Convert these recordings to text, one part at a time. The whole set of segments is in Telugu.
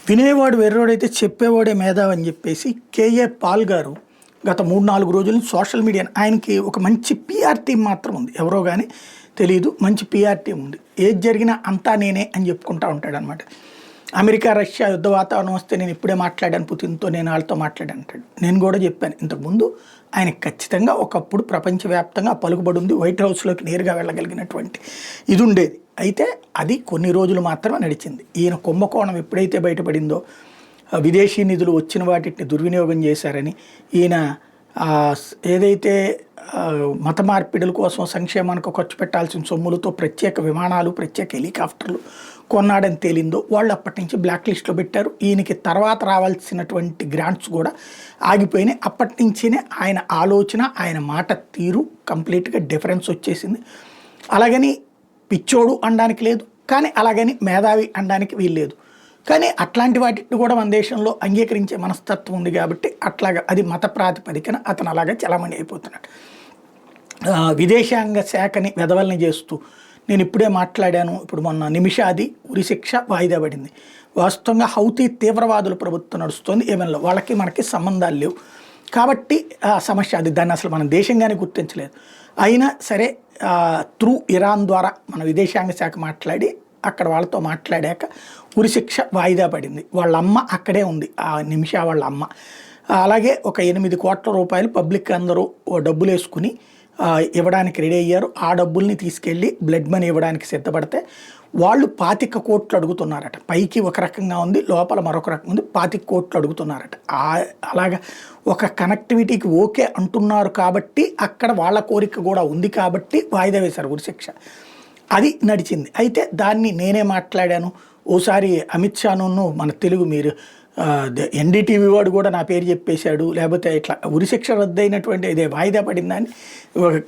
వినేవాడు వెర్రోడైతే చెప్పేవాడే మేధావి అని చెప్పేసి కేఏ పాల్ గారు గత 3-4 రోజుల నుంచి సోషల్ మీడియా ఆయనకి ఒక మంచి పీఆర్ టీం మాత్రం ఉంది. ఎవరో కానీ తెలియదు, మంచి పీఆర్ టీం ఉంది. ఏది జరిగినా అంతా నేనే అని చెప్పుకుంటూ ఉంటాడు అనమాట. అమెరికా రష్యా యుద్ధ వాతావరణం వస్తే నేను ఇప్పుడే మాట్లాడాను పుతిన్తో, నేను వాళ్ళతో మాట్లాడాను అంటాడు. నేను కూడా చెప్పాను ఇంతకుముందు ఆయనకు ఖచ్చితంగా ఒకప్పుడు ప్రపంచవ్యాప్తంగా పలుకుబడి ఉంది, వైట్ హౌస్లోకి నేరుగా వెళ్ళగలిగినటువంటి ఇది ఉండేది. అయితే అది కొన్ని రోజులు మాత్రమే నడిచింది. ఈయన కుంభకోణం ఎప్పుడైతే బయటపడిందో, విదేశీ నిధులు వచ్చిన వాటిని దుర్వినియోగం చేశారని, ఈయన ఏదైతే మత మార్పిడుల కోసం సంక్షేమానికి ఖర్చు పెట్టాల్సిన సొమ్ములతో ప్రత్యేక విమానాలు, ప్రత్యేక హెలికాప్టర్లు కొన్నాడని తేలిందో, వాళ్ళు అప్పటి నుంచి బ్లాక్ లిస్ట్లో పెట్టారు. ఈయనకి తర్వాత రావాల్సినటువంటి గ్రాంట్స్ కూడా ఆగిపోయినాయి. అప్పటి నుంచినే ఆయన ఆలోచన, ఆయన మాట తీరు కంప్లీట్గా డిఫరెన్స్ వచ్చేసింది. అలాగని పిచ్చోడు అనడానికి లేదు, కానీ అలాగని మేధావి అనడానికి వీల్లేదు. కానీ అట్లాంటి వాటిని కూడా మన దేశంలో అంగీకరించే మనస్తత్వం ఉంది కాబట్టి అట్లాగా అది మత ప్రాతిపదికన అతను అలాగే చలమణి అయిపోతున్నాడు. విదేశాంగ శాఖని వెధవల్ని చేస్తూ నేను ఇప్పుడే మాట్లాడాను, ఇప్పుడు మొన్న నిమిషాది ఉరిశిక్ష వాయిదా పడింది. వాస్తవంగా హౌతీ తీవ్రవాదుల ప్రభుత్వం నడుస్తుంది ఏమన్నా, వాళ్ళకి మనకి సంబంధాలు లేవు కాబట్టి సమస్య అది. దాన్ని అసలు మన దేశంగానే గుర్తించలేదు. అయినా సరే త్రూ ఇరాన్ ద్వారా మన విదేశాంగ శాఖ మాట్లాడి అక్కడ వాళ్ళతో మాట్లాడాక ఉరిశిక్ష వాయిదా పడింది. వాళ్ళ అమ్మ అక్కడే ఉంది, ఆ నిమిషా వాళ్ళ అమ్మ. అలాగే ఒక 8 కోట్ల రూపాయలు పబ్లిక్ అందరూ డబ్బులు వేసుకుని ఇవ్వడానికి రెడీ అయ్యారు. ఆ డబ్బుల్ని తీసుకెళ్ళి బ్లడ్ మనీ ఇవ్వడానికి సిద్ధపడితే వాళ్ళు 25 కోట్లు అడుగుతున్నారట. పైకి ఒక రకంగా ఉంది, లోపల మరొక రకంగా ఉంది. 25 కోట్లు అడుగుతున్నారట. అలాగా ఒక కనెక్టివిటీకి ఓకే అంటున్నారు కాబట్టి అక్కడ వాళ్ళ కోరిక కూడా ఉంది కాబట్టి వాయిదా వేశారు ఉరిశిక్ష. అది నడిచింది. అయితే దాన్ని నేనే మాట్లాడాను ఓసారి అమిత్ షాను, మన తెలుగు మీరు ఎన్డీటీవీ వాడు కూడా నా పేరు చెప్పేశాడు, లేకపోతే ఇట్లా ఉరిశిక్ష రద్దయినటువంటి ఇదే వాయిదా పడిందని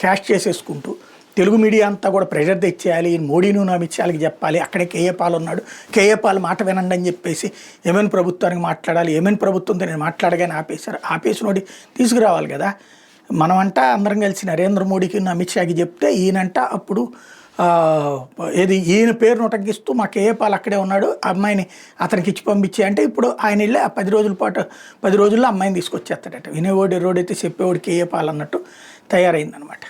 క్యాష్ చేసేసుకుంటూ తెలుగు మీడియా అంతా కూడా ప్రెషర్ తెచ్చేయాలి, మోడీను అమిత్ షాకి చెప్పాలి. అక్కడే కేఏ పాల్ ఉన్నాడు, కేఏ పాల్ మాట వినండి అని చెప్పేసి ఏమైనా ప్రభుత్వానికి మాట్లాడాలి, ఏమైనా ప్రభుత్వంతో నేను మాట్లాడగానే ఆపేశారు. ఆపేసినోడి తీసుకురావాలి కదా. మనమంట అందరం కలిసి నరేంద్ర మోడీకి అమిత్ షాకి చెప్తే ఈయనంట అప్పుడు ఈయన పేరును ఉటంకిస్తూ మా కేఏ పాల్ అక్కడే ఉన్నాడు, అమ్మాయిని అతనికి ఇచ్చి పంపించే అంటే ఇప్పుడు ఆయన వెళ్ళి 10 రోజుల్లో అమ్మాయిని తీసుకొచ్చేస్తాడట. వినేవాడు ఎరోడైతే చెప్పేవాడు కేఏ పాల్ అన్నట్టు తయారైందనమాట.